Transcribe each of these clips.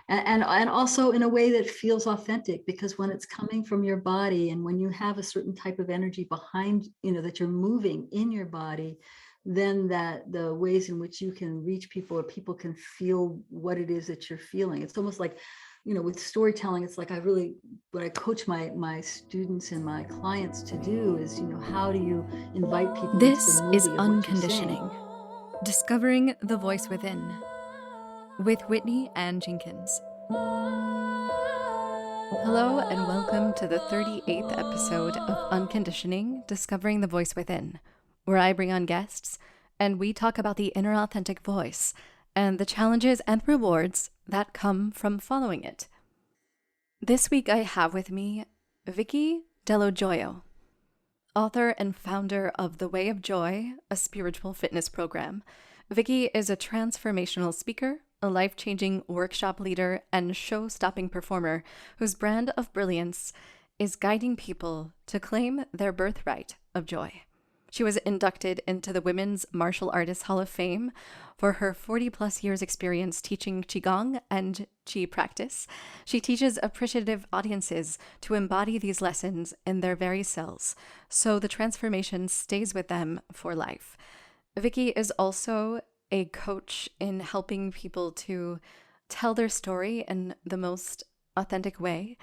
and also in a way that feels authentic, because when it's coming from your body and when you have a certain type of energy behind, that you're moving in your body, then that the ways in which you can reach people or people can feel what it is that you're feeling. It's almost like, with storytelling, it's like what I coach my students and my clients to do is, how do you invite people into the This is movie of what you're saying? Unconditioning, Discovering the Voice Within, with Whitney Ann Jenkins. Hello, and welcome to the 38th episode of Unconditioning, Discovering the Voice Within, where I bring on guests and we talk about the inner authentic voice and the challenges and rewards that come from following it. This week I have with me Vicki Dello Joio, author and founder of The Way of Joy, a spiritual fitness program. Vicki is a transformational speaker, a life-changing workshop leader, and show-stopping performer whose brand of brilliance is guiding people to claim their birthright of joy. She was inducted into the Women's Martial Artists Hall of Fame for her 40-plus years experience teaching Qigong and Qi practice. She teaches appreciative audiences to embody these lessons in their very selves, so the transformation stays with them for life. Vicki is also a coach in helping people to tell their story in the most authentic way.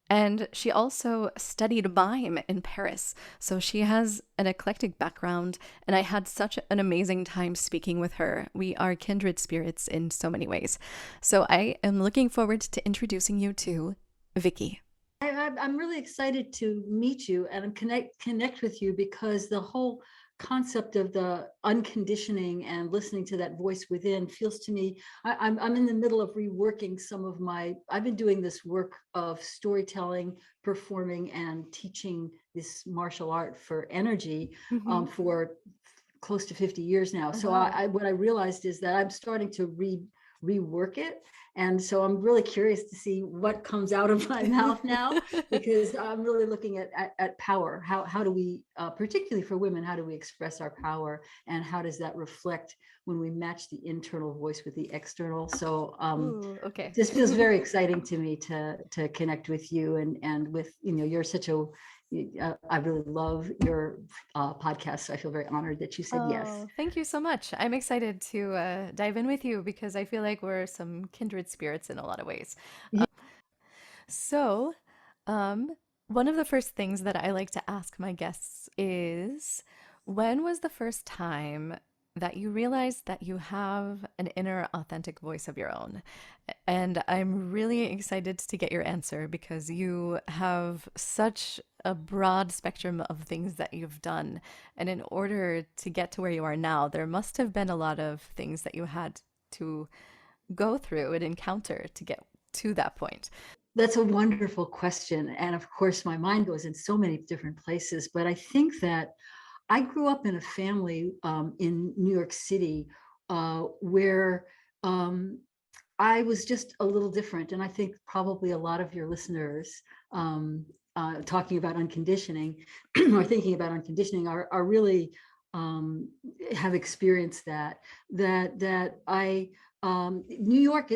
And she also studied mime in Paris. So she has an eclectic background, and I had such an amazing time speaking with her. We are kindred spirits in so many ways. So I am looking forward to introducing you to Vicki. I'm really excited to meet you and connect with you, because the whole concept of the unconditioning and listening to that voice within feels to me, I'm in the middle of reworking I've been doing this work of storytelling, performing, and teaching this martial art for energy for close to 50 years now. So what I realized is that I'm starting to rework it. And so I'm really curious to see what comes out of my mouth now, because I'm really looking at power. How do we, particularly for women, how do we express our power, and how does that reflect when we match the internal voice with the external? So Okay. this feels very exciting to me to connect with you, and with, you're such a, I really love your podcast. So I feel very honored that you said yes. Thank you so much. I'm excited to dive in with you because I feel like we're some kindred spirits in a lot of ways. Yeah. So, um, one of the first things that I like to ask my guests is, when was the first time that you realized that you have an inner authentic voice of your own? And I'm really excited to get your answer because you have such a broad spectrum of things that you've done. And in order to get to where you are now, there must have been a lot of things that you had to go through and encounter to get to that point. That's a wonderful question. And of course, my mind goes in so many different places. But I think that I grew up in a family in New York City where I was just a little different. And I think probably a lot of your listeners talking about unconditioning or thinking about unconditioning are really have experienced that I New York,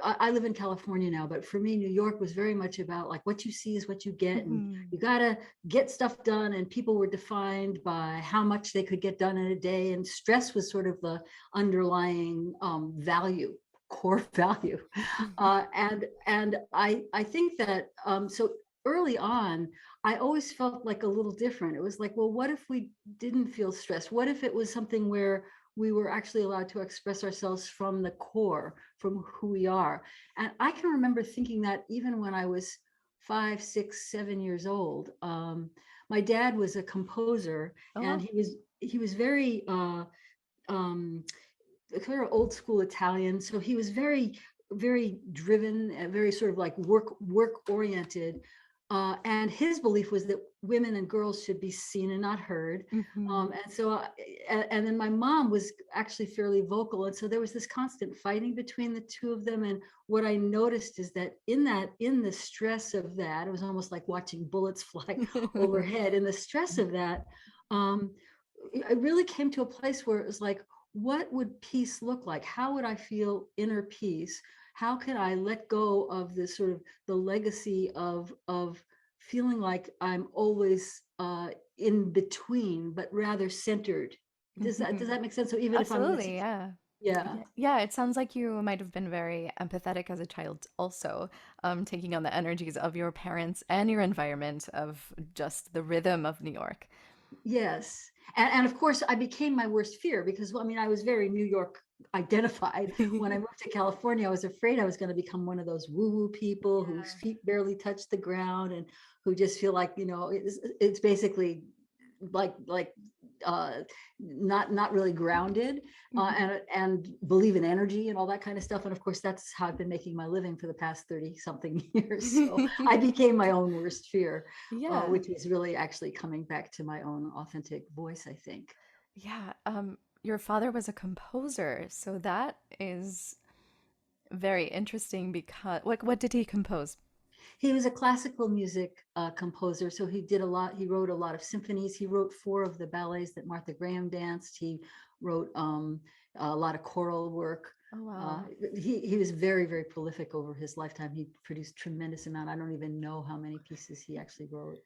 I live in California now, but for me, New York was very much about like what you see is what you get, and you gotta get stuff done. And people were defined by how much they could get done in a day, and stress was sort of the underlying core value. And I think that so early on, I always felt like a little different. It was like, well, what if we didn't feel stressed? What if it was something where we were actually allowed to express ourselves from the core, from who we are? And I can remember thinking that even when I was 5, 6, 7 years old. My dad was a composer, and he was very um, kind of old school Italian. So he was very, very driven and very sort of like work oriented. And his belief was that women and girls should be seen and not heard. And then my mom was actually fairly vocal. And so there was this constant fighting between the two of them. And what I noticed is that in the stress of that, it was almost like watching bullets fly overhead. In the stress of that, I really came to a place where it was like, what would peace look like? How would I feel inner peace? how can I let go of this sort of the legacy of feeling like I'm always in between, but rather centered. Does that make sense? So even if I'm in a Absolutely, yeah. yeah. Yeah, it sounds like you might have been very empathetic as a child, also, taking on the energies of your parents and your environment of just the rhythm of New York. Yes. And of course, I became my worst fear because, well, I mean, I was very New York identified. When I moved to California, I was afraid I was going to become one of those woo-woo people whose Yeah. feet barely touch the ground and who just feel like, it's basically like uh, not really grounded, Mhm. and believe in energy and all that kind of stuff. And of course, that's how I've been making my living for the past 30 something years. So I became my own worst fear, Yeah. which is really actually coming back to my own authentic voice, I think. Yeah. Your father was a composer, so that is very interesting because what did he compose? He was a classical music composer, so he did a lot. He wrote a lot of symphonies. He wrote 4 of the ballets that Martha Graham danced. He wrote a lot of choral work. Oh Uh, wow. he was very, very prolific over his lifetime. He produced tremendous amount. I don't even know how many pieces he actually wrote.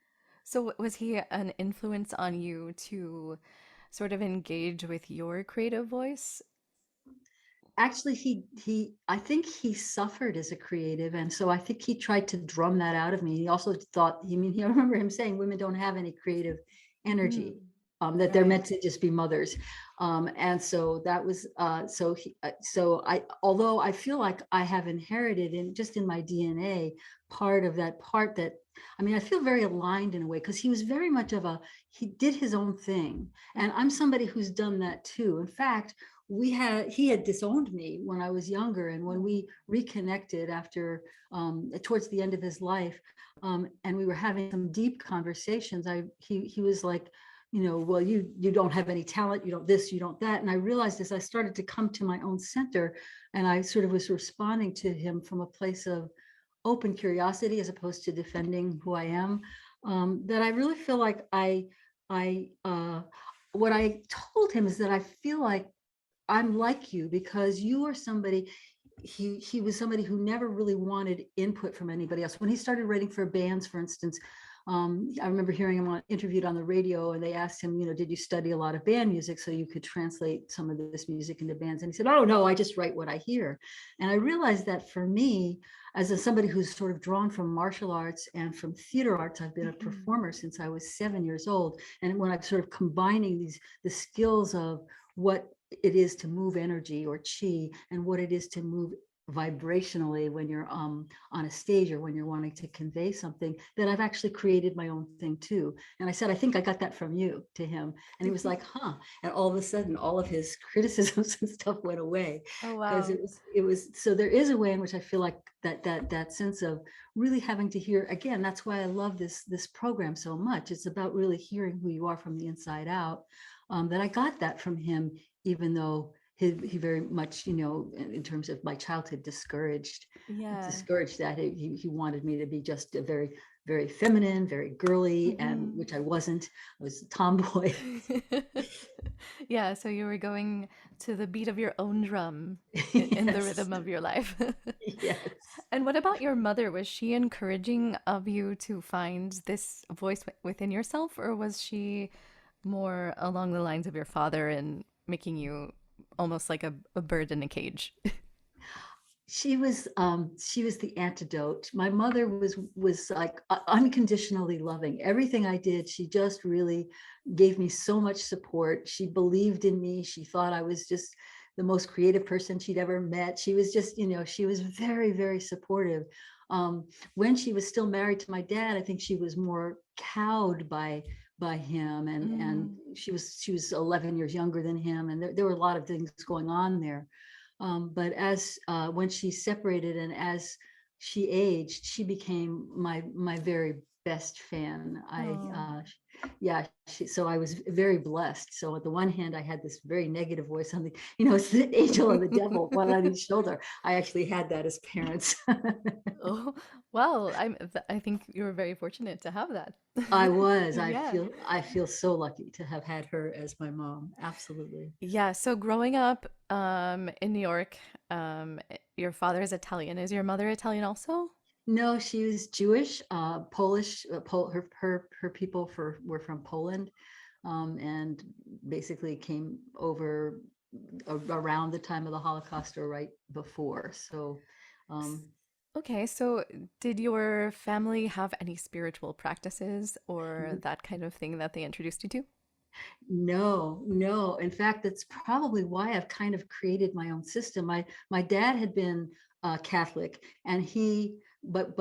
So was he an influence on you to sort of engage with your creative voice? Actually, he I think he suffered as a creative, and so I think he tried to drum that out of me. He also thought, I mean, I remember him saying women don't have any creative energy, Mm, that they're right. meant to just be mothers. And so that was so I although I feel like I have inherited in just in my DNA part of that part that, I mean, I feel very aligned in a way because he was very much of a, he did his own thing, and I'm somebody who's done that too. In fact, he had disowned me when I was younger, and when we reconnected after towards the end of his life, and we were having some deep conversations, he was like, well, you don't have any talent, you don't this, you don't that. And I realized as I started to come to my own center, and I sort of was responding to him from a place of open curiosity as opposed to defending who I am, that I really feel like I what I told him is that I feel like I'm like you because you are somebody. He was somebody who never really wanted input from anybody else. When he started writing for bands, for instance, I remember hearing him interviewed on the radio, and they asked him, did you study a lot of band music so you could translate some of this music into bands? And he said, oh no, I just write what I hear. And I realized that for me, somebody who's sort of drawn from martial arts and from theater arts, I've been a Mhm. performer since I was 7 years old. And when I'm sort of combining the skills of what it is to move energy or chi, and what it is to move vibrationally when you're on a stage or when you're wanting to convey something, that I've actually created my own thing too. And I said, I think I got that from you, to him. And he was like, huh. And all of a sudden, all of his criticisms and stuff went away, Oh because wow. it was so there is a way in which I feel like that sense of really having to hear again. That's why I love this program so much. It's about really hearing who you are from the inside out. That I got that from him, even though he very much, in terms of my childhood, Yeah. discouraged that. He wanted me to be just a very, very feminine, very girly, and Mhm. which I wasn't. I was a tomboy. Yeah, so you were going to the beat of your own drum in the Yes. rhythm of your life. Yes. And what about your mother? Was she encouraging of you to find this voice within yourself, or was she more along the lines of your father and making you almost like a bird in a cage? She was the antidote. My mother was like unconditionally loving everything I did. She just really gave me so much support. She believed in me. She thought I was just the most creative person she'd ever met. She was just, she was very, very supportive. When she was still married to my dad, I think she was more cowed by him, and Mm, she was 11 years younger than him, and there were a lot of things going on there. But as when she separated and as she aged, she became my very best fan. Oh. Yeah, so I was very blessed. So on the one hand, I had this very negative voice on the, it's the angel and the devil, one on each shoulder. I actually had that as parents. Oh, well, I think you were very fortunate to have that. I was. Yeah. I feel so lucky to have had her as my mom. Absolutely. Yeah, so growing up in New York, your father is Italian. Is your mother Italian also? No, she was Jewish, Polish. Her people were from Poland, and basically came over around the time of the Holocaust or right before. So, S- um, Okay, so did your family have any spiritual practices or that kind of thing that they introduced you to? no, no. In fact, that's probably why I've kind of created my own system. My dad had been Catholic, and but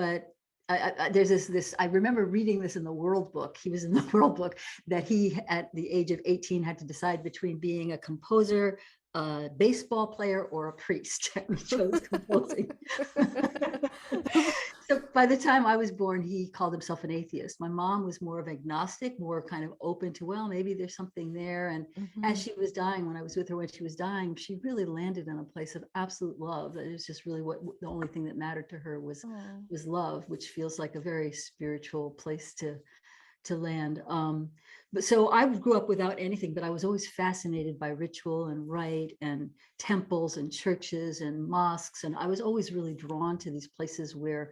there's this. I remember reading this in the World Book. He was in the World Book that he, at the age of 18, had to decide between being a composer, a baseball player, or a priest. And he chose composing. So by the time I was born, he called himself an atheist. My mom was more of agnostic, more kind of open to, well, maybe there's something there. And as Hmm. she was dying, when I was with her when she was dying, she really landed in a place of absolute love. It was just really what the only thing that mattered to her Oh, was love, which feels like a very spiritual place to land. But so I grew up without anything, but I was always fascinated by ritual and rite and temples and churches and mosques. And I was always really drawn to these places where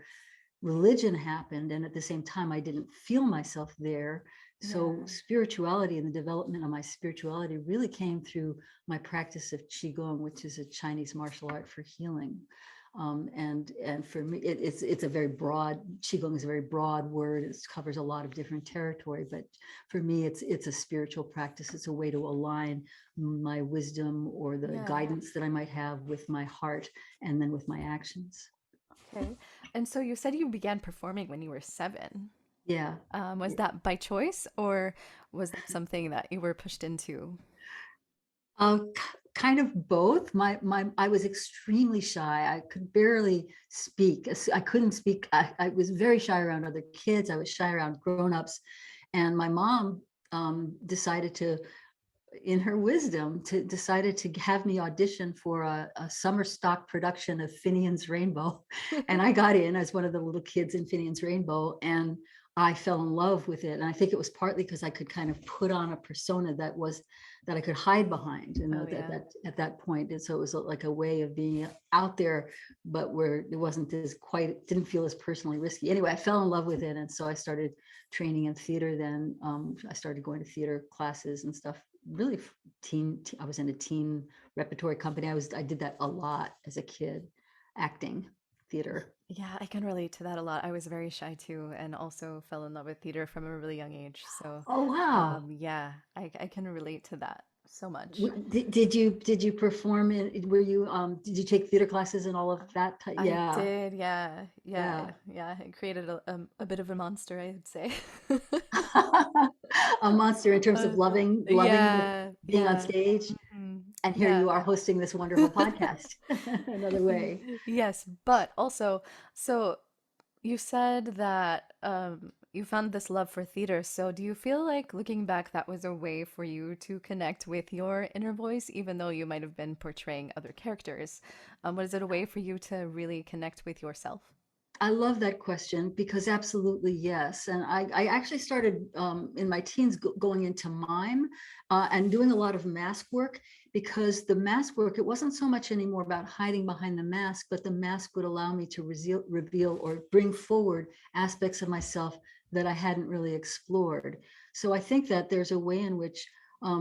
religion happened. And at the same time, I didn't feel myself there. So yeah. spirituality and the development of my spirituality really came through my practice of Qigong, which is a Chinese martial art for healing. And for me, it's a very broad. Qigong is a very broad word. It covers a lot of different territory. But for me, it's a spiritual practice. It's a way to align my wisdom or the Yeah. guidance that I might have with my heart and then with my actions. Okay. And so you said you began performing when you were 7. Yeah. Was that by choice or was that something that you were pushed into? Kind of both. I was extremely shy. I could barely speak. I couldn't speak. I was very shy around other kids. I was shy around grown-ups. And my mom decided to, in her wisdom, decided to have me audition for a summer stock production of Finian's Rainbow. And I got in as one of the little kids in Finian's Rainbow, and I fell in love with it. And I think it was partly because I could kind of put on a persona that I could hide behind, Oh, that yeah. at that point. And so it was like a way of being out there, but where it wasn't as quite, didn't feel as personally risky. Anyway, I fell in love with it, and so I started training in theater. Then I started going to theater classes and stuff. Really, I was in a teen repertory company. I did that a lot as a kid, acting, theater. Yeah, I can relate to that a lot. I was very shy too, and also fell in love with theater from a really young age. So, Oh wow! yeah, I can relate to that so much. Did you perform in? Were you did you take theater classes and all of that? I Yeah, did, yeah, yeah. yeah, yeah. It created a bit of a monster, I would say. A monster in terms of Uh, loving yeah, being on yeah, stage. hmm, And here yeah. you are hosting this wonderful podcast. Another way. Yes, but also, so you said that you found this love for theater. So do you feel like looking back, that was a way for you to connect with your inner voice, even though you might have been portraying other characters? Was it a way for you to really connect with yourself? I love that question because absolutely yes. And I actually started in my teens going into mime and doing a lot of mask work, because the mask work, it wasn't so much anymore about hiding behind the mask, but the mask would allow me to reveal or bring forward aspects of myself that I hadn't really explored. So I think that there's a way in which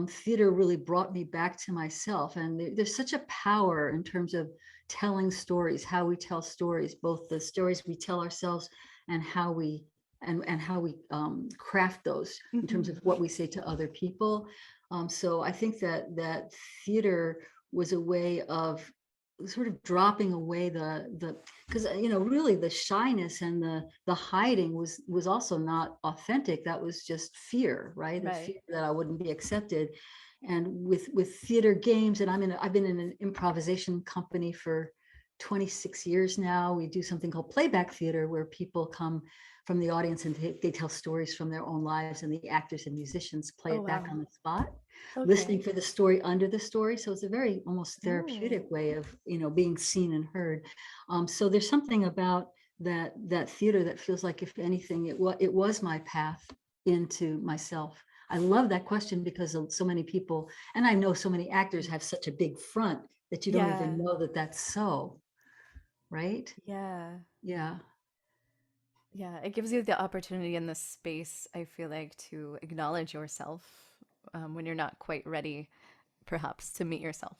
theater really brought me back to myself. And there's such a power in terms of telling stories, how we tell stories, both the stories we tell ourselves and how we how we craft those in terms of Hmm. what we say to other people. So I think that theater was a way of sort of dropping away the because really the shyness and the hiding was also not authentic. That was just fear, right? The Right. fear that I wouldn't be accepted. And with theater games, and I've been in an improvisation company for 26 years now. We do something called playback theater, where people come from the audience and they tell stories from their own lives, and the actors and musicians play Oh, it back wow. on the spot, listening Okay. for the story under the story. So it's a very almost Oh, therapeutic way of, being seen and heard. So there's something about that theater that feels like, if anything, it was my path into myself. I love that question because so many people, and I know so many actors have such a big front that you don't even yeah. know that that's so, right? Yeah. Yeah. Yeah. It gives you the opportunity in this space, I feel like, to acknowledge yourself when you're not quite ready, perhaps, to meet yourself.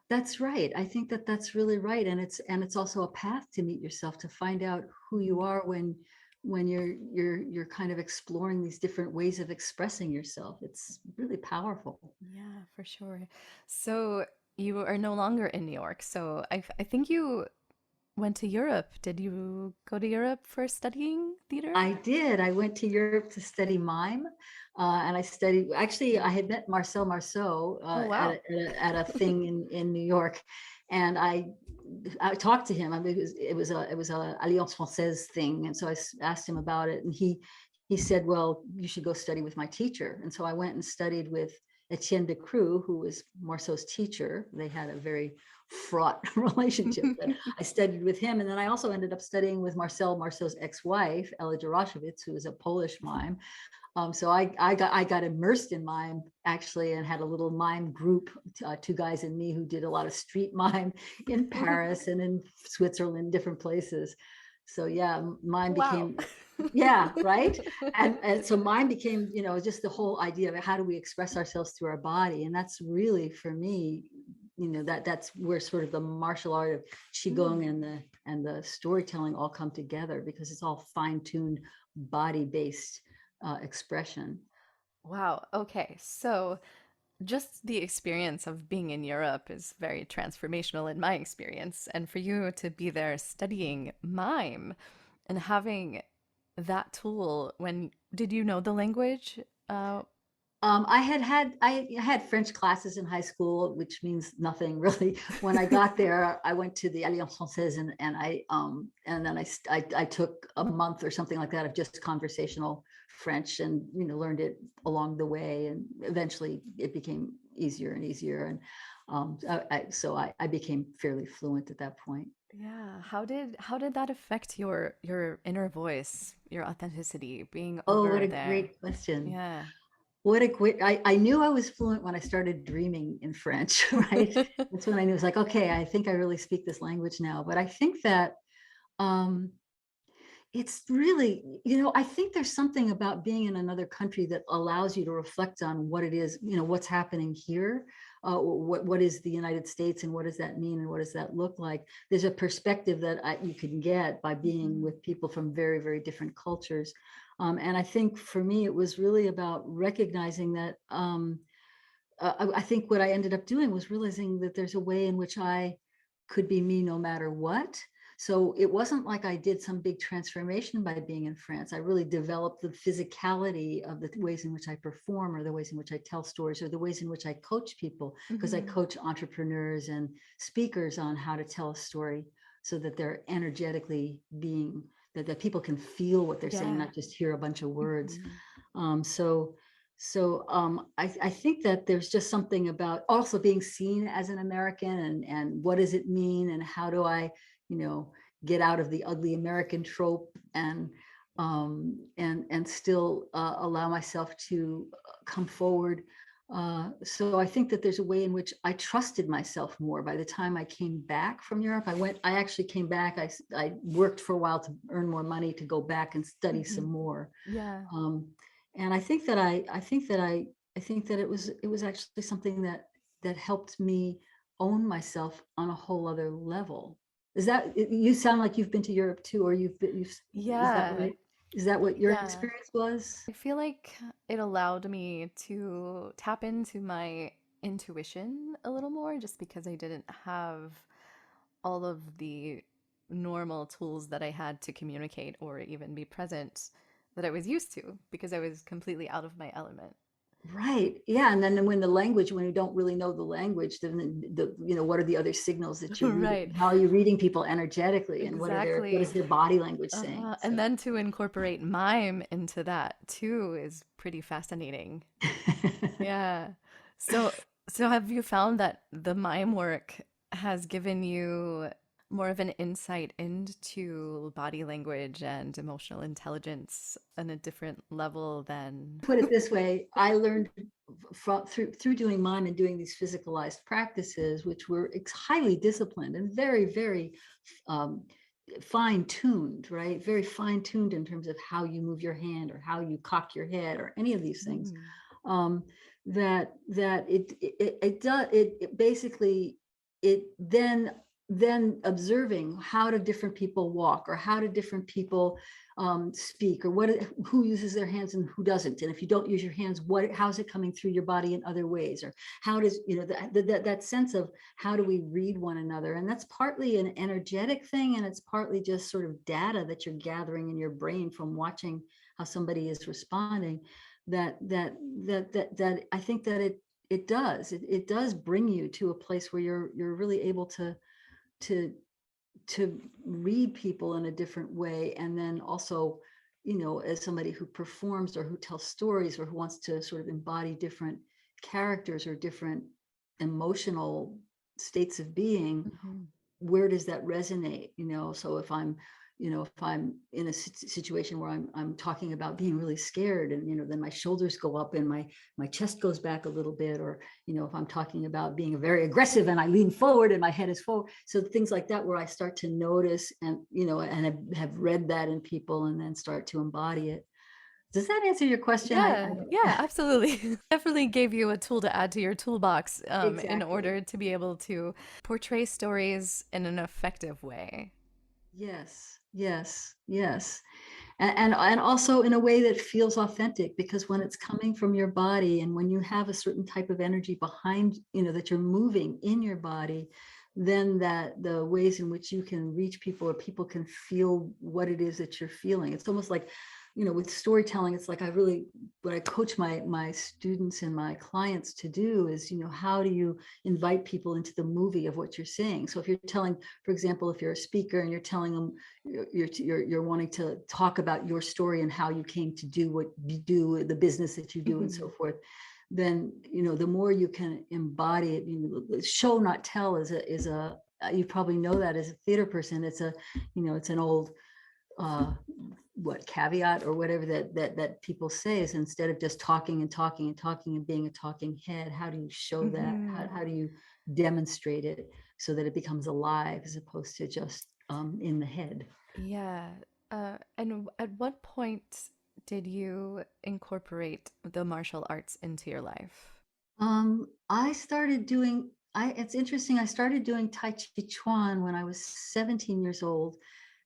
That's right. I think that that's really right. And it's also a path to meet yourself, to find out who you are when you're kind of exploring these different ways of expressing yourself. It's really powerful. Yeah, for sure. So you are no longer in New York. So I think you went to Europe. Did you go to Europe for studying theater? I did. I went to Europe to study mime, and I studied. Actually, I had met Marcel Marceau Oh, at wow. at a thing in New York, and I talked to him. I mean, it was a Alliance Française thing, and so I asked him about it, and he said, "Well, you should go study with my teacher." And so I went and studied with Etienne de Croo, who was Marceau's teacher. They had a very fraught relationship, but I studied with him. And then I also ended up studying with Marceau's ex-wife, Ella Jaroshovitz, who is a Polish mime. So I got immersed in mime, actually, and had a little mime group, two guys and me, who did a lot of street mime in Paris and in Switzerland, different places. So yeah, mime Wow. became, yeah, right. And so mine became, just the whole idea of how do we express ourselves through our body. And that's really, for me, that's where sort of the martial art of Mm. Qigong and the storytelling all come together, because it's all fine-tuned body-based expression. Wow. Okay. So just the experience of being in Europe is very transformational in my experience. And for you to be there studying mime and having that tool when did you know the language? Uh, I had French classes in high school, which means nothing really. When I got there, I went to the Alliance Française, and then I took a month or something like that of just conversational French, and learned it along the way, and eventually it became easier and easier, and so I became fairly fluent at that point. yeah. How did that affect your inner voice, your authenticity being Oh, what over a there? great question. Yeah. What a great, I knew I was fluent when I started dreaming in French, right? That's when I knew, it was like, okay, I think I really speak this language now. But I think that um, it's really, I think there's something about being in another country that allows you to reflect on what it is, what's happening here. What is the United States, and what does that mean, and what does that look like? There's a perspective that you can get by being Mhm. with people from very, very different cultures. And I think for me, it was really about recognizing that I think what I ended up doing was realizing that there's a way in which I could be me no matter what. So it wasn't like I did some big transformation by being in France. I really developed the physicality of the ways in which I perform, or the ways in which I tell stories, or the ways in which I coach people, because I Mhm. coach entrepreneurs and speakers on how to tell a story so that they're energetically being, that people can feel what they're saying, Yeah. not just hear a bunch of words. Mhm. So I think that there's just something about also being seen as an American, and what does it mean, and how do I, you know, get out of the ugly American trope, and still allow myself to come forward. So I think that there's a way in which I trusted myself more. By the time I came back from Europe, I actually came back. I worked for a while to earn more money to go back and study some Mhm. more. Yeah. Um, and I think that it was actually something that helped me own myself on a whole other level. You sound like you've been to Europe too, or is that Yeah. right? Is that what your Yeah. experience was? I feel like it allowed me to tap into my intuition a little more just because I didn't have all of the normal tools that I had to communicate or even be present that I was used to because I was completely out of my element. Right. Yeah. And then when when you don't really know the language, then what are the other signals that you're reading? Right. How are you reading people energetically, and what Exactly. is their body language saying? And So then to incorporate mime into that too is pretty fascinating. Yeah. So, so have you found that the mime work has given you more of an insight into body language and emotional intelligence on a different level than? put it this way, I learned through doing mime and doing these physicalized practices, which were highly disciplined and very, very um, fine-tuned, right? Very fine-tuned in terms of how you move your hand or how you cock your head or any of these things. Mm, Um, that it does it basically it then observing how do different people walk, or how do different people speak, or who uses their hands and who doesn't, and if you don't use your hands, how's it coming through your body in other ways, or how does that sense of how do we read one another. And that's partly an energetic thing, and it's partly just sort of data that you're gathering in your brain from watching how somebody is responding. That I think that it does bring you to a place where you're really able to to read people in a different way. And then also, as somebody who performs or who tells stories or who wants to sort of embody different characters or different emotional states of being, mhm, where does that resonate? So if I'm in a situation where I'm talking about being really scared, and then my shoulders go up and my chest goes back a little bit, or if I'm talking about being very aggressive and I lean forward and my head is forward, so things like that, where I start to notice, and have read that in people and then start to embody it. Does that answer your question? yeah, yeah, absolutely. Definitely gave you a tool to add to your toolbox, in Exactly. order to be able to portray stories in an effective way. Yes, yes, yes. And also in a way that feels authentic, because when it's coming from your body, and when you have a certain type of energy behind, that you're moving in your body, then that the ways in which you can reach people, or people can feel what it is that you're feeling. It's almost like, with storytelling, it's like what I coach my students and my clients to do is, how do you invite people into the movie of what you're saying? So if you're telling, for example, if you're a speaker and you're telling them, you're wanting to talk about your story and how you came to do what you do, the business that you do, and so Mhm. forth, then the more you can embody it. Show not tell is a you probably know that as a theater person. It's an old what caveat or whatever that people say, is instead of just talking and talking and talking and being a talking head, how do you show that? How, Mhm. how do you demonstrate it so that it becomes alive, as opposed to just in the head? Yeah. And at what point did you incorporate the martial arts into your life? I started doing, it's interesting, I started doing Tai Chi Chuan when I was 17 years old.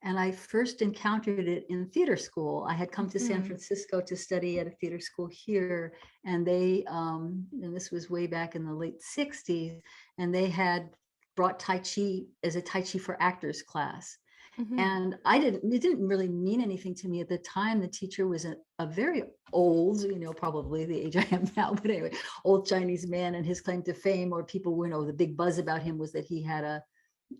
And I first encountered it in theater school. I had come to San Mhm. Francisco to study at a theater school here. And and this was way back in the late 60s, and they had brought Tai Chi as a Tai Chi for actors class. Mhm. And it didn't really mean anything to me at the time. The teacher was a very old, probably the age I am now, but anyway, old Chinese man. And his claim to fame, or people, the big buzz about him, was that he had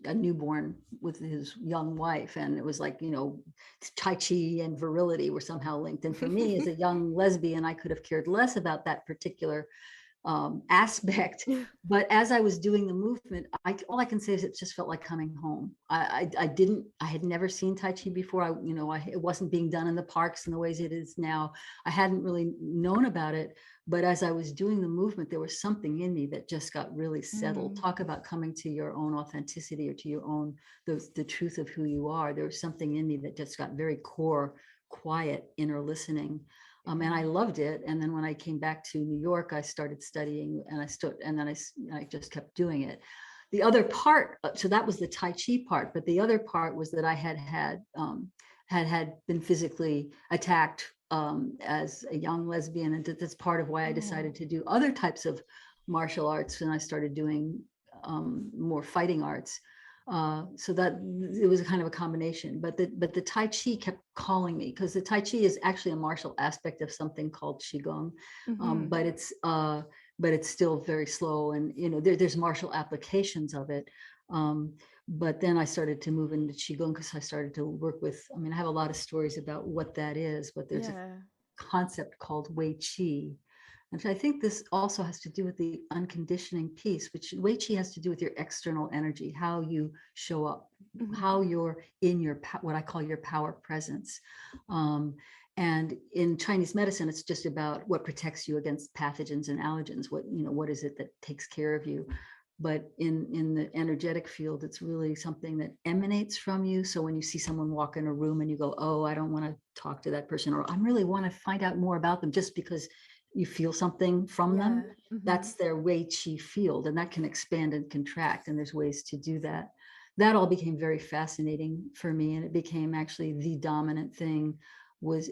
a newborn with his young wife. And it was like, Tai Chi and virility were somehow linked. And for me, as a young lesbian, I could have cared less about that particular aspect. But as I was doing the movement, all I can say is it just felt like coming home. I had never seen Tai Chi before. It wasn't being done in the parks in the ways it is now. I hadn't really known about it. But as I was doing the movement, there was something in me that just got really settled. Mm. Talk about coming to your own authenticity, or to your own, the truth of who you are. There was something in me that just got very core, quiet, inner listening. And I Yeah. loved it. And then when I came back to New York, I started studying, and then I just kept doing it. The other part, so that was the Tai Chi part, but the other part was that I had been physically attacked as a young lesbian, and that's part of why I Oh. decided to do other types of martial arts, and I started doing more fighting arts. So that it was a kind of a combination, but the Tai Chi kept calling me, because the Tai Chi is actually a martial aspect of something called Qigong, Mm-hmm. but it's still very slow, and there's martial applications of it. But then I started to move into Qigong because I started to work with. I mean, I have a lot of stories about what that is, but there's a Yeah. concept called Wei Qi. And I think this also has to do with the unconditioning piece, which Wei Qi has to do with your external energy, how you show up, Mm-hmm. how you're in your, what I call your power presence. And in Chinese medicine, it's just about what protects you against pathogens and allergens. What is it that takes care of you? But in the energetic field, it's really something that emanates from you. So when you see someone walk in a room and you go, oh, I don't want to talk to that person, or I really want to find out more about them, just because you feel something from them, Yeah. Mm-hmm. that's their Wei Qi field, and that can expand and contract, and there's ways to do that. That all became very fascinating for me, and it became actually the dominant thing.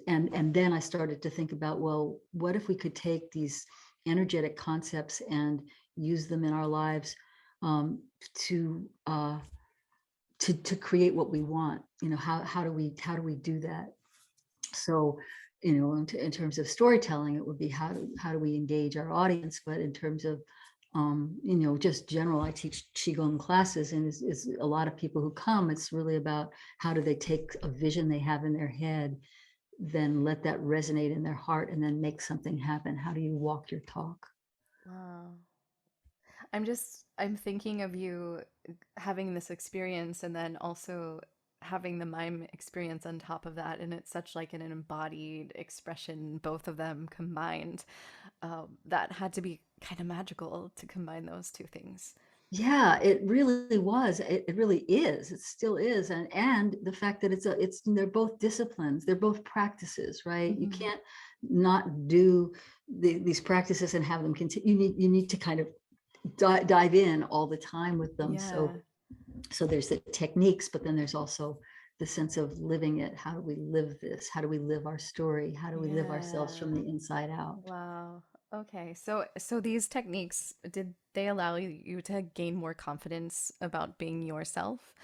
And then I started to think about, well, what if we could take these energetic concepts and use them in our lives, um, to to create what we want. How do we do that? So, in terms of storytelling, it would be how do we engage our audience? But in terms of just general, I teach qigong classes, and is a lot of people who come. It's really about how do they take a vision they have in their head, then let that resonate in their heart, and then make something happen. How do you walk your talk? Wow. I'm thinking of you having this experience and then also having the mime experience on top of that. And it's such like an embodied expression, both of them combined. That had to be kind of magical to combine those two things. Yeah, it really was. It really is. It still is. And the fact that they're both disciplines, they're both practices, right? You Hmm. can't not do these practices and have them continue. You need to kind of dive in all the time with them. Yeah. So there's the techniques, but then there's also the sense of living it. How do we live this? How do we live our story? How do we live ourselves Yeah. from the inside out? Wow. Okay. So these techniques, did they allow you to gain more confidence about being yourself?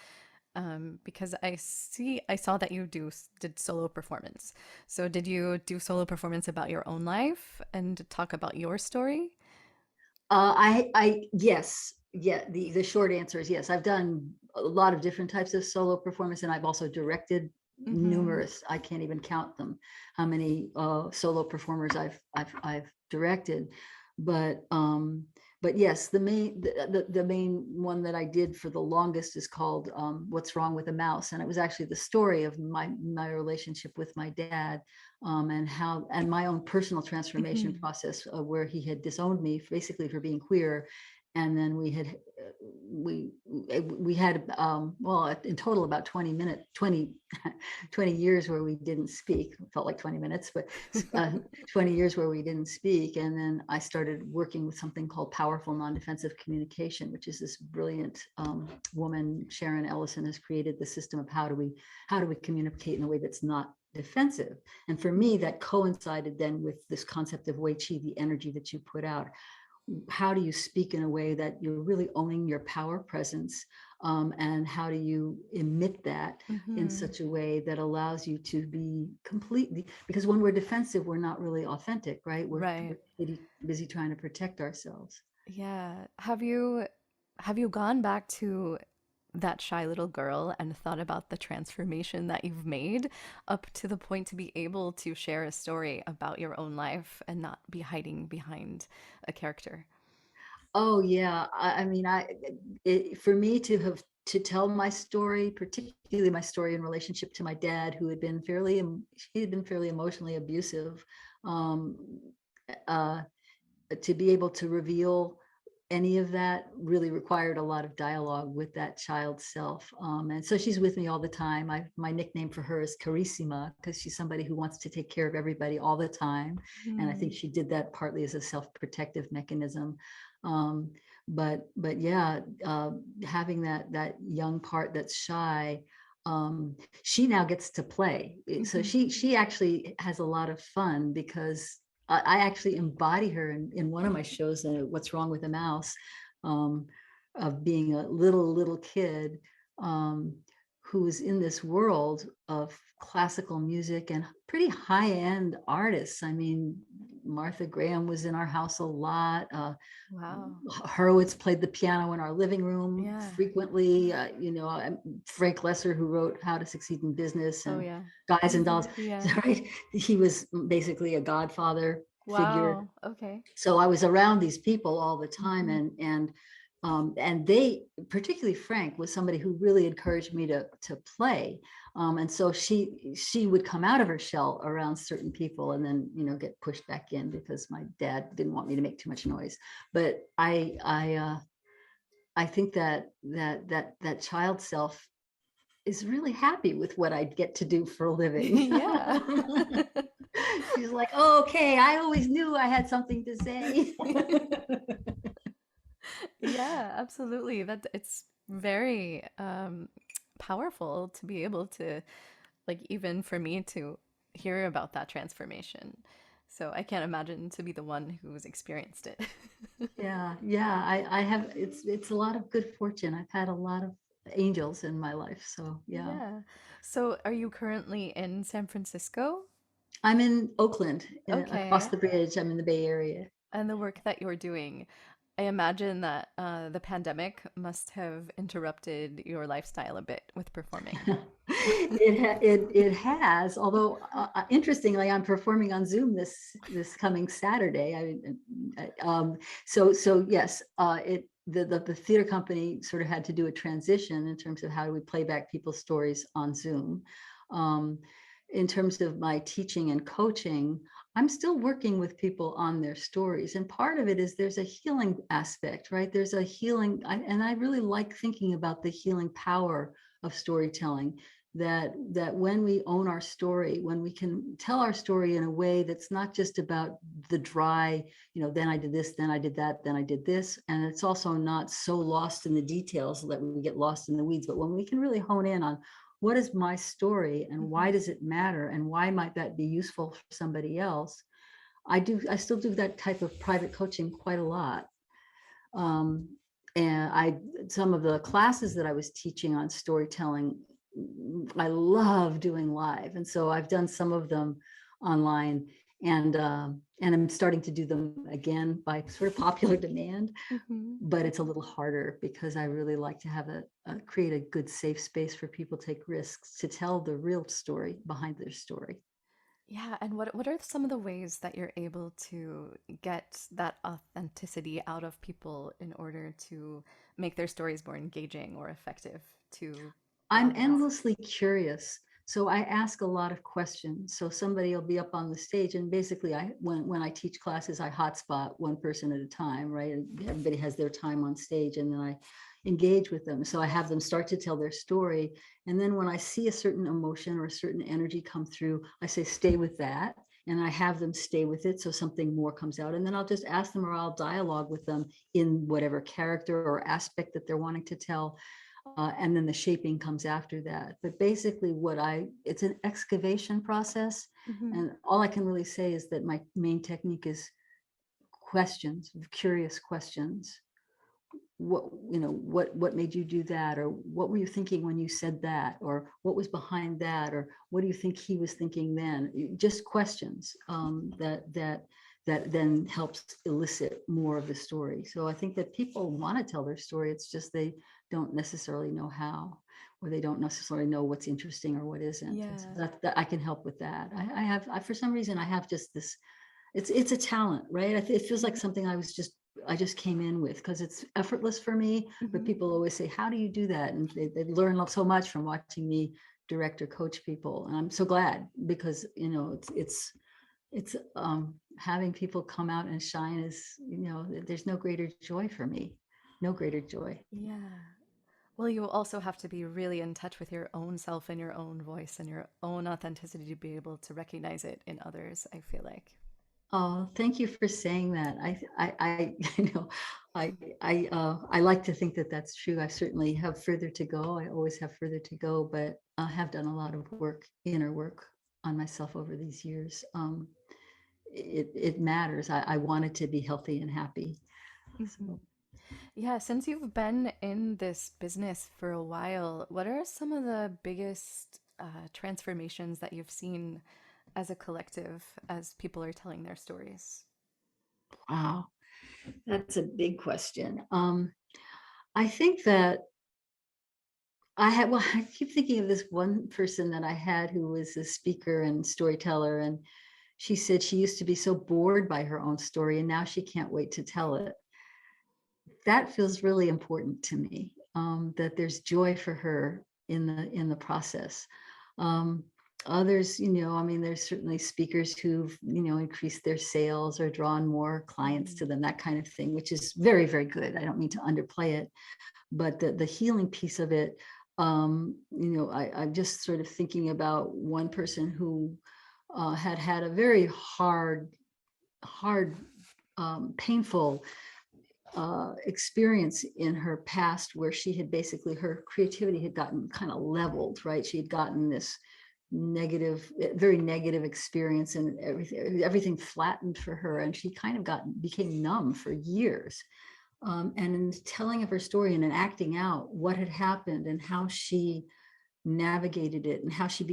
Because I saw that you did solo performance. So did you do solo performance about your own life and talk about your story? Yes, yeah. The short answer is yes. I've done a lot of different types of solo performance, and I've also directed Mm-hmm. numerous. I can't even count them. How many solo performers I've directed, but um, but yes, the main one that I did for the longest is called "What's Wrong with a Mouse," and it was actually the story of my relationship with my dad, and my own personal transformation Mm-hmm. process, where he had disowned me basically for being queer, and then we had well, in total about 20 years where we didn't speak. It felt like 20 minutes, but 20 years where we didn't speak. And then I started working with something called powerful non-defensive communication, which is this brilliant woman, Sharon Ellison, has created the system of how do we communicate in a way that's not defensive. And for me, that coincided then with this concept of Wei Qi, the energy that you put out. How do you speak in a way that you're really owning your power presence? And how do you emit that in Mm-hmm. such a way that allows you to be completely, because when we're defensive, we're not really authentic, right? We're Right. busy trying to protect ourselves. Yeah. Have you gone back to that shy little girl and thought about the transformation that you've made up to the point to be able to share a story about your own life and not be hiding behind a character? Oh yeah, I mean, for me to tell my story, particularly my story in relationship to my dad, who had been he had been fairly emotionally abusive, um, uh, to be able to reveal any of that really required a lot of dialogue with that child's self. And so she's with me all the time. My nickname for her is Carissima, because she's somebody who wants to take care of everybody all the time. And I think Mm-hmm. she did that partly as a self-protective mechanism. Um, but yeah, having that young part that's shy, she now gets to play. So Mm-hmm. she actually has a lot of fun, because I actually embody her in one of my shows, What's Wrong with a Mouse, um, of being a little kid who was in this world of classical music and pretty high-end artists. I mean, Martha Graham was in our house a lot. Wow. Horowitz played the piano in our living room Yeah. frequently. Frank Lesser, who wrote How to Succeed in Business Oh, and yeah. Guys and Dolls, Yeah. right? He was basically a godfather figure. Wow. Okay. So I was around these people all the time, Mhm. and they, particularly Frank, was somebody who really encouraged me to play. And so she would come out of her shell around certain people, and then get pushed back in because my dad didn't want me to make too much noise. But I think that child self is really happy with what I get to do for a living. Yeah. She's like, oh, okay, I always knew I had something to say. Yeah, absolutely. That it's very powerful to be able to, like, even for me to hear about that transformation. So I can't imagine to be the one who's experienced it. Yeah, I have, it's a lot of good fortune. I've had a lot of angels in my life. So yeah. Yeah. So are you currently in San Francisco? I'm in Oakland, across Okay. the bridge. I'm in the Bay Area. And the work that you're doing, I imagine that the pandemic must have interrupted your lifestyle a bit with performing. It has, although interestingly, I'm performing on Zoom this coming Saturday. So yes, the theater company sort of had to do a transition in terms of how do we play back people's stories on Zoom. Um, in terms of my teaching and coaching, I'm still working with people on their stories, and part of it is there's a healing aspect, right? There's a healing, and I really like thinking about the healing power of storytelling, that when we own our story, when we can tell our story in a way that's not just about the dry, then I did this, then I did that, then I did this, and it's also not so lost in the details that we get lost in the weeds, but when we can really hone in on what is my story and why does it matter and why might that be useful for somebody else. I still do that type of private coaching quite a lot. um, and some of the classes that I was teaching on storytelling, I love doing live, and so I've done some of them online, and I'm starting to do them again by sort of popular demand. Hmm. But it's a little harder because I really like to have create a good safe space for people to take risks to tell the real story behind their story. Yeah, and what are some of the ways that you're able to get that authenticity out of people in order to make their stories more engaging or effective to the I'm audience? endlessly curious. So I ask a lot of questions. So somebody will be up on the stage, and basically when I teach classes, I hotspot one person at a time, right? And everybody has their time on stage, and then I engage with them. So I have them start to tell their story. And then when I see a certain emotion or a certain energy come through, I say, stay with that. And I have them stay with it so something more comes out. And then I'll just ask them, or I'll dialogue with them in whatever character or aspect that they're wanting to tell, and then the shaping comes after that. But basically it's an excavation process. Hmm. And all I can really say is that my main technique is questions, curious questions. What made you do that? Or what were you thinking when you said that? Or what was behind that? Or what do you think he was thinking then? Just questions, that then helps elicit more of the story. So I think that people want to tell their story. It's just they don't necessarily know how, or they don't necessarily know what's interesting or what isn't. And so Yeah. that I can help with that. For some reason, I have just this, it's a talent, right? It feels like something I just came in with, because it's effortless for me. But Hmm. people always say, how do you do that? And they learn so much from watching me direct or coach people. And I'm so glad, because it's having people come out and shine is, there's no greater joy for me. No greater joy. Yeah. Well, you also have to be really in touch with your own self and your own voice and your own authenticity to be able to recognize it in others, I feel like. Oh, thank you for saying that. I like to think that that's true. I certainly have further to go. I always have further to go, but I have done a lot of work, inner work on myself over these years. It matters. I wanted to be healthy and happy. Hmm. So. Yeah, since you've been in this business for a while, what are some of the biggest transformations that you've seen as a collective as people are telling their stories? Wow, that's a big question. I think that I keep thinking of this one person that I had who was a speaker and storyteller, and she said she used to be so bored by her own story, and now she can't wait to tell it. That feels really important to me, that there's joy for her in the process. Um, Others, I mean, there's certainly speakers who've, increased their sales or drawn more clients to them, that kind of thing, which is very, very good. I don't mean to underplay it, but the healing piece of it, I'm just sort of thinking about one person who had a very hard, painful experience in her past, where she had basically, her creativity had gotten kind of leveled, right? She had gotten this very negative experience, and everything flattened for her, and she kind of became numb for years. And in telling of her story and in acting out what had happened and how she navigated it and how she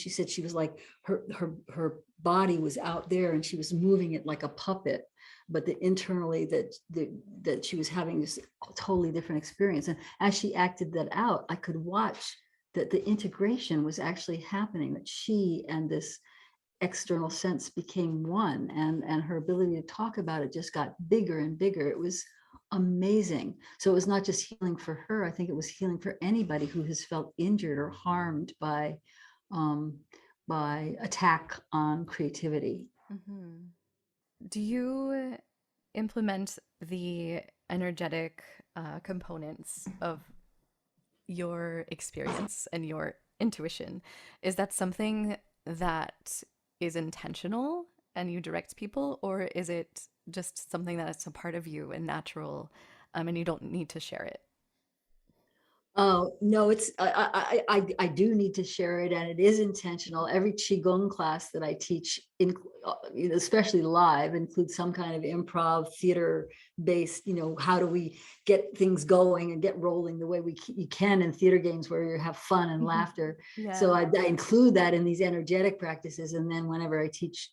said she was like, her body was out there and she was moving it like a puppet, but internally that she was having this totally different experience. And as she acted that out, I could watch that the integration was actually happening, that she and this external sense became one, and her ability to talk about it just got bigger and bigger. It was amazing. So it was not just healing for her. I think it was healing for anybody who has felt injured or harmed um, by attack on creativity. Hmm. Do you implement the energetic components of your experience and your intuition? Is that something that is intentional and you direct people, or is it just something that's a part of you and natural, and you don't need to share it? Oh, no, it's I do need to share it, and it is intentional. Every Qigong class that I teach, especially live, includes some kind of improv theater based, how do we get things going and get rolling the way you can in theater games where you have fun and laughter. So Yeah. I include that in these energetic practices. And then whenever I teach,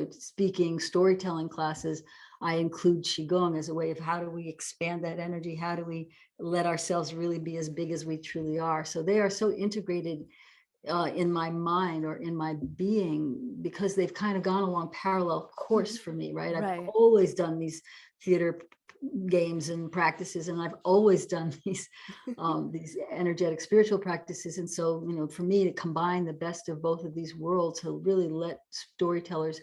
speaking, storytelling classes, I include Qigong as a way of how do we expand that energy? How do we let ourselves really be as big as we truly are? So they are so integrated in my mind or in my being, because they've kind of gone along parallel course for me, right? I've Right. always done these theater games and practices, and I've always done these energetic spiritual practices. And so, for me to combine the best of both of these worlds, to really let storytellers,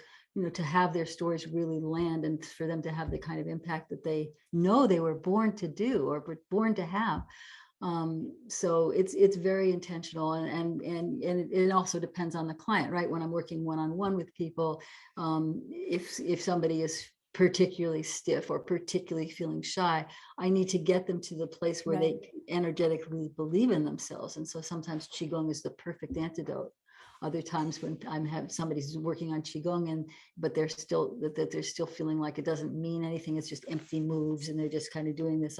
to have their stories really land, and for them to have the kind of impact that they know they were born to do or were born to have. So it's very intentional, and it also depends on the client, right? When I'm working one-on-one with people, if somebody is particularly stiff or particularly feeling shy, I need to get them to the place where Right. they energetically believe in themselves. And so sometimes Qigong is the perfect antidote. Other times when I'm have somebody's working on Qigong, but they're still that they're still feeling like it doesn't mean anything, it's just empty moves, and they're just kind of doing this,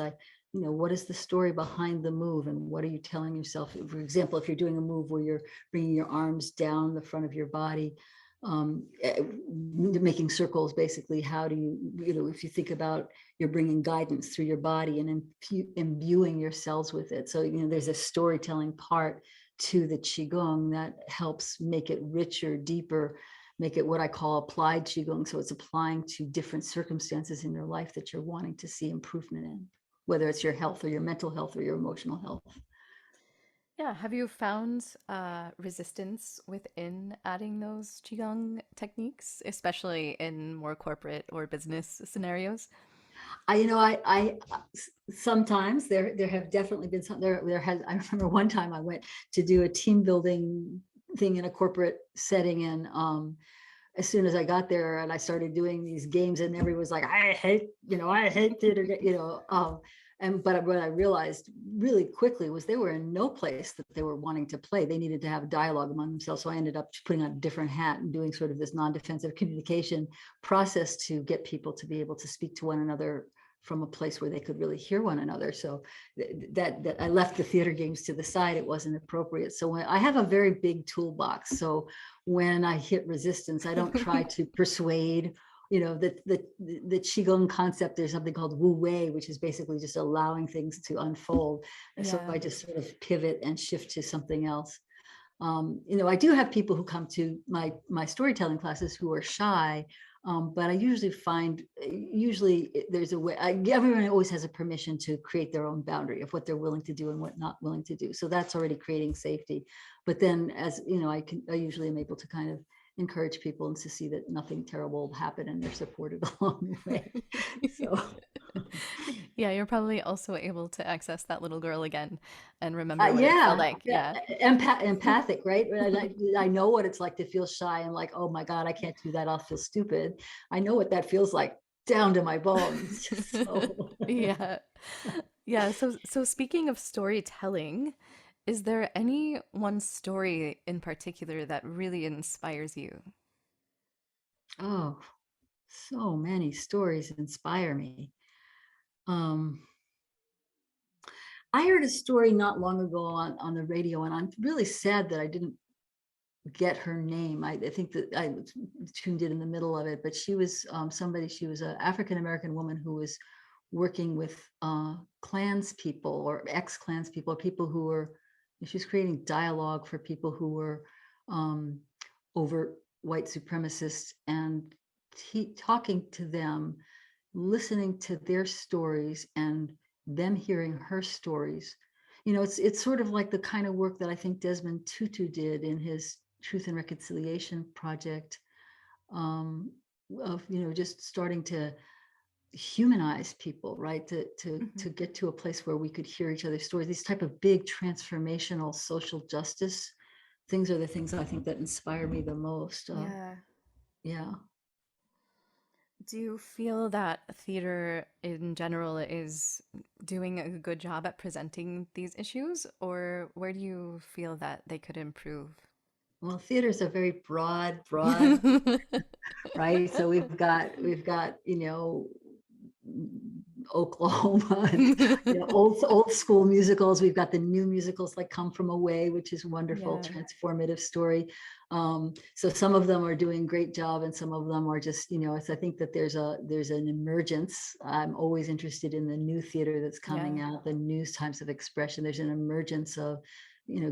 what is the story behind the move, and what are you telling yourself? For example, if you're doing a move where you're bringing your arms down the front of your body, making circles, basically, how do you, if you think about, you're bringing guidance through your body and imbuing your cells with it. So, there's a storytelling part to the Qigong that helps make it richer, deeper, make it what I call applied Qigong. So it's applying to different circumstances in your life that you're wanting to see improvement in, whether it's your health or your mental health or your emotional health. Yeah. Have you found resistance within adding those Qigong techniques, especially in more corporate or business scenarios? I sometimes there have definitely been some, there has, I remember one time I went to do a team building thing in a corporate setting, and as soon as I got there and I started doing these games, and everyone was like, I hate theater, but what I realized really quickly was they were in no place that they were wanting to play. They needed to have a dialogue among themselves. So I ended up putting on a different hat and doing sort of this non-defensive communication process to get people to be able to speak to one another from a place where they could really hear one another. So that I left the theater games to the side. It wasn't appropriate. So when I have a very big toolbox, so when I hit resistance, I don't try to persuade. The Qigong concept, there's something called Wu Wei, which is basically just allowing things to unfold. And so I just sort of pivot and shift to something else. I do have people who come to my storytelling classes who are shy, but I usually find there's a way. Everyone always has a permission to create their own boundary of what they're willing to do and what not willing to do. So that's already creating safety. But then, as you know, I usually am able to kind of encourage people and to see that nothing terrible will happen and they're supported along the way. So yeah, you're probably also able to access that little girl again and remember what it felt like. Yeah. Empathic, right? I know what it's like to feel shy and like, oh my God, I can't do that. I'll feel stupid. I know what that feels like down to my bones. Yeah. Yeah. So speaking of storytelling, is there any one story in particular that really inspires you? Oh, so many stories inspire me. I heard a story not long ago on the radio, and I'm really sad that I didn't get her name. I think that I tuned in the middle of it, but she was she was an African-American woman who was working with clans people or ex-clans people who were, she was creating dialogue for people who were overt white supremacists and talking to them, listening to their stories and them hearing her stories. It's sort of like the kind of work that I think Desmond Tutu did in his Truth and Reconciliation project, of just starting to humanize people, right? To get to a place where we could hear each other's stories. These type of big transformational social justice things are the things I think that inspire me the most. Yeah. Do you feel that theater in general is doing a good job at presenting these issues, or where do you feel that they could improve? Well, theater is a very broad, right? So we've got Oklahoma, and, old school musicals. We've got the new musicals like Come From Away, which is wonderful, transformative story. So some of them are doing a great job, and some of them are just, I think that there's an emergence. I'm always interested in the new theater that's coming out, the new types of expression. There's an emergence of,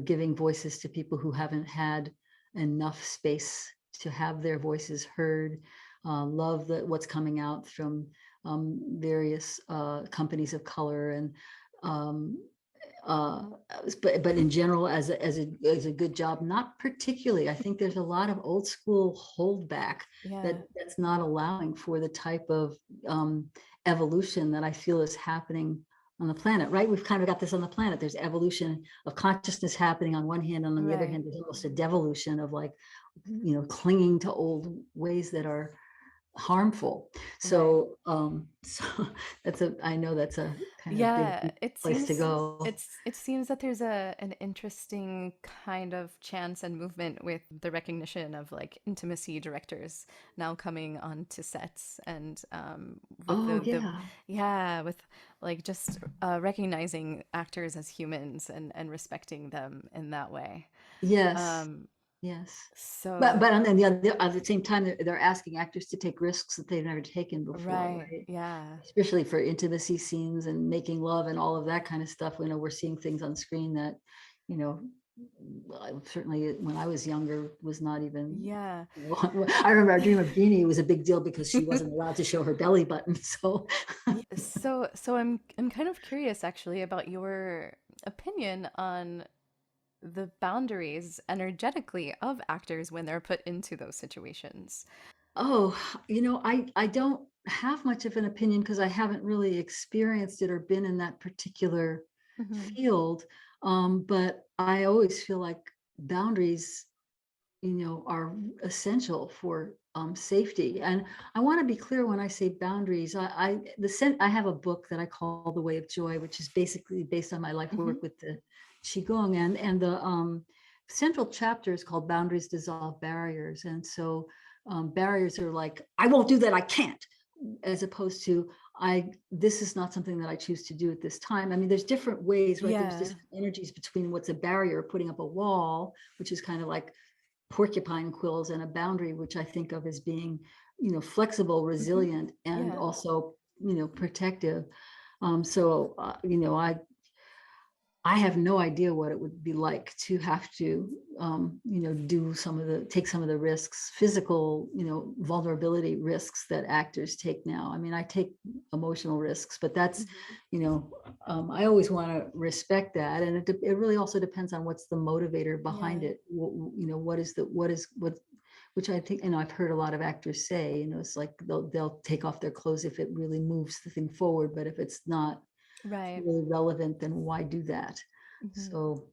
giving voices to people who haven't had enough space to have their voices heard. Love what's coming out from various companies of color, and but in general, as a good job. Not particularly. I think there's a lot of old school holdback that's not allowing for the type of evolution that I feel is happening on the planet, right? We've kind of got this on the planet. There's evolution of consciousness happening on one hand, and on the other hand, there's almost a devolution of like, clinging to old ways that are harmful. So so I know that's a kind of big place to go. It seems that there's an interesting kind of chance and movement with the recognition of like intimacy directors now coming onto sets, and with like just recognizing actors as humans and respecting them in that way. Yes. So, but on at the same time, they're asking actors to take risks that they've never taken before, right? Especially for intimacy scenes and making love and all of that kind of stuff. We're seeing things on screen that, certainly when I was younger was not even. I remember Our Dream of Jeannie was a big deal because she wasn't allowed to show her belly button. So I'm kind of curious actually about your opinion on the boundaries energetically of actors when they're put into those situations. I don't have much of an opinion because I haven't really experienced it or been in that particular field. But I always feel like boundaries, are essential for safety. And I want to be clear when I say boundaries. I have a book that I call The Way of Joy, which is basically based on my life work with the Qigong, and the central chapter is called Boundaries Dissolve Barriers. And so barriers are like, I won't do that, I can't, as opposed to this is not something that I choose to do at this time. I mean, there's different ways, right? There's Yeah. different energies between what's a barrier, putting up a wall, which is kind of like porcupine quills, and a boundary, which I think of as being, flexible, resilient, and Yeah. also, protective. So, I have no idea what it would be like to have to, take some of the risks, physical, vulnerability risks that actors take now. I mean, I take emotional risks, but that's, Mhm. I always want to respect that. And it really also depends on what's the motivator behind Yeah. it. Which I think, I've heard a lot of actors say, it's like they'll take off their clothes if it really moves the thing forward, but if it's not Right. really relevant, then why do that? Mhm. So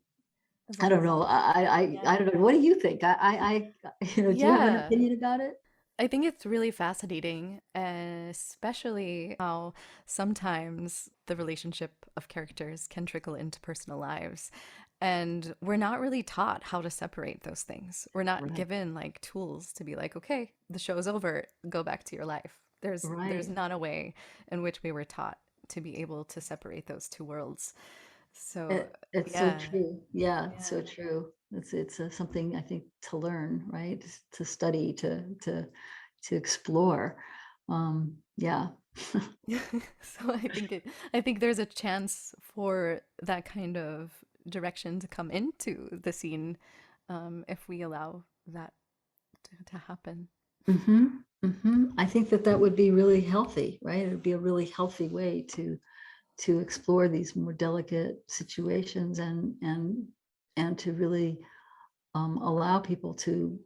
As I long don't as know. yeah. I don't know. What do you think? Do you have an Yeah. opinion about it? I think it's really fascinating, especially how sometimes the relationship of characters can trickle into personal lives. And we're not really taught how to separate those things. We're not Right. given like tools to be like, okay, the show's over, go back to your life. There's Right. not a way in which we were taught to be able to separate those two worlds. So, It's so yeah. true. Yeah, it's so Yeah. true. It's something I think to learn, right? To study, to explore. Yeah. So I think there's a chance for that kind of direction to come into the scene, if we allow that to happen. I think that would be really healthy, right? It would be a really healthy way to explore these more delicate situations, and to really allow people to,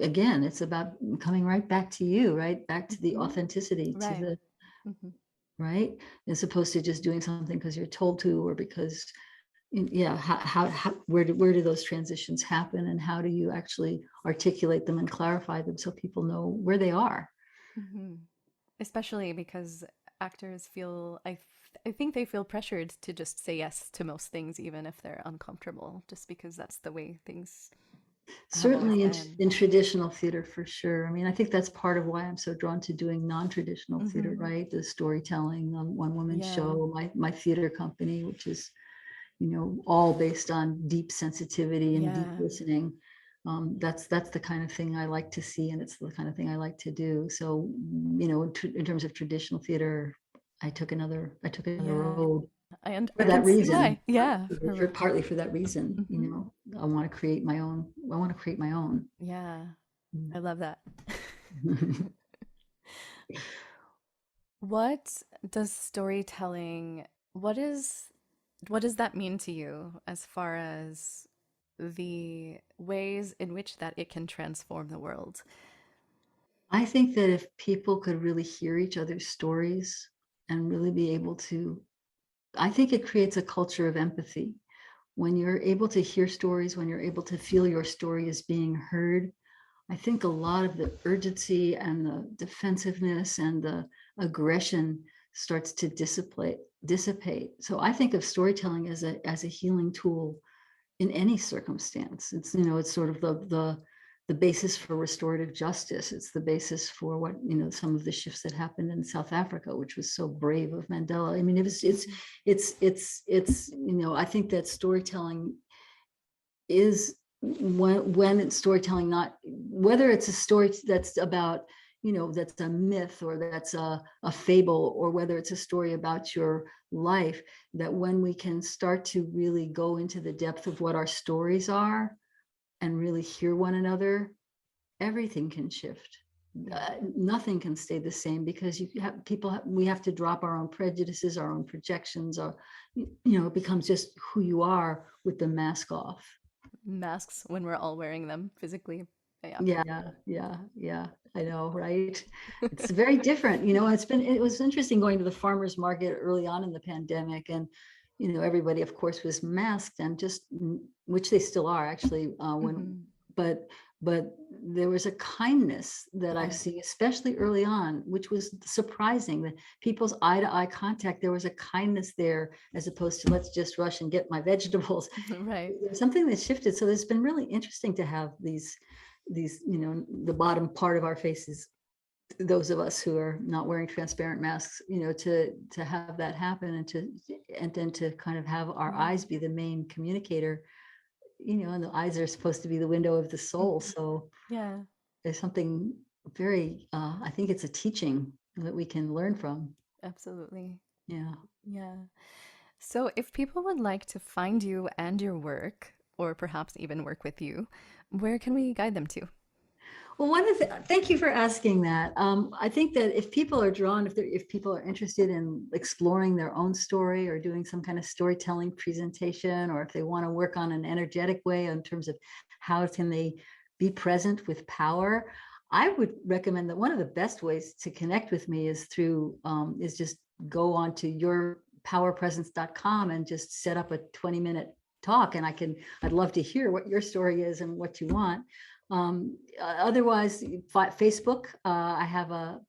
again, it's about coming right back to you, right back to the Hmm. authenticity, to Right. the Hmm. right, as opposed to just doing something because you're told to, or because, yeah, where do those transitions happen, and how do you actually articulate them and clarify them so people know where they are? Hmm. Especially because actors feel, I think they feel pressured to just say yes to most things, even if they're uncomfortable, just because that's the way things have always Certainly been. in traditional theater, for sure. I mean, I think that's part of why I'm so drawn to doing non-traditional theater, Hmm. right? The storytelling, one woman Yeah. show, my theater company, which is, all based on deep sensitivity and deep Yeah. listening. That's the kind of thing I like to see, and it's the kind of thing I like to do. So, in terms of traditional theater, I took another Yeah. road I for can that see reason. why. Yeah. Partly for that reason, Mhm. I want to create my own. I want to create my own. Yeah. I love that. What does storytelling, what is, what does that mean to you as far as the ways in which that it can transform the world? I think that if people could really hear each other's stories and really be able to, I think it creates a culture of empathy. When you're able to hear stories, when you're able to feel your story is being heard, I think a lot of the urgency and the defensiveness and the aggression starts to dissipate. So I think of storytelling as a healing tool in any circumstance. It's sort of the basis for restorative justice. It's the basis for what, some of the shifts that happened in South Africa, which was so brave of Mandela. I mean, Mhm. I think that storytelling is, when it's storytelling, not whether it's a story that's about, that's a myth, or that's a fable, or whether it's a story about your life, that when we can start to really go into the depth of what our stories are and really hear one another, everything can shift. Yeah. Nothing can stay the same, because we have to drop our own prejudices, our own projections, or, it becomes just who you are with the mask off. Masks when we're all wearing them physically. Yeah. Yeah, I know, right? It's very different. It was interesting going to the farmer's market early on in the pandemic, and, everybody, of course, was masked, and just, which they still are, actually, Hmm. but, but there was a kindness that I Yeah. see, especially early on, which was surprising, that people's eye to eye contact, there was a kindness there, as opposed to, let's just rush and get my vegetables. Right. There's something that shifted. So it's been really interesting to have these, the bottom part of our faces those of us who are not wearing transparent masks, to have that happen, and then to kind of have our eyes be the main communicator, and the eyes are supposed to be the window of the soul. So Yeah, there's something very, I think it's a teaching that we can learn from. absolutely. Yeah. Yeah. So if people would like to find you and your work, or perhaps even work with you, where can we guide them to? Well, thank you for asking that. I think that if people are drawn, if people are interested in exploring their own story or doing some kind of storytelling presentation, or if they want to work on an energetic way in terms of how can they be present with power, I would recommend that one of the best ways to connect with me is just go on to yourpowerpresence.com and just set up a 20-minute talk, and I'd love to hear what your story is and what you want. Otherwise, Facebook, I have a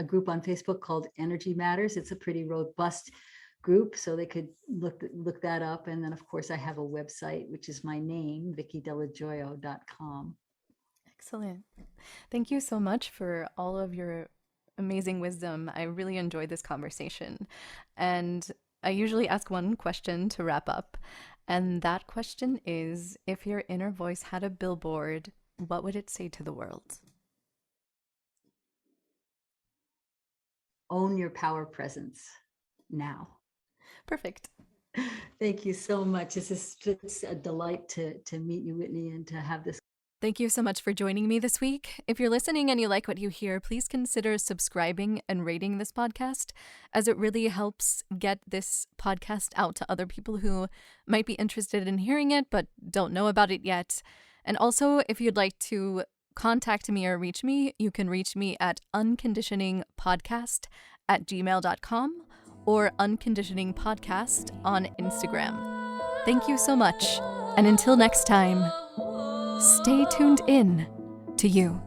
group on Facebook called Energy Matters. It's a pretty robust group, so they could look that up. And then, of course, I have a website, which is my name, VickiDelloJoio.com. Excellent. Thank you so much for all of your amazing wisdom. I really enjoyed this conversation. And I usually ask one question to wrap up. And that question is, if your inner voice had a billboard, what would it say to the world? Own your power presence now. Perfect. Thank you so much. It's a delight to meet you, Whitney, and to have this. Thank you so much for joining me this week. If you're listening and you like what you hear, please consider subscribing and rating this podcast, as it really helps get this podcast out to other people who might be interested in hearing it but don't know about it yet. And also, if you'd like to contact me or reach me, you can reach me at unconditioningpodcast@gmail.com or unconditioningpodcast on Instagram. Thank you so much. And until next time, stay tuned in to you.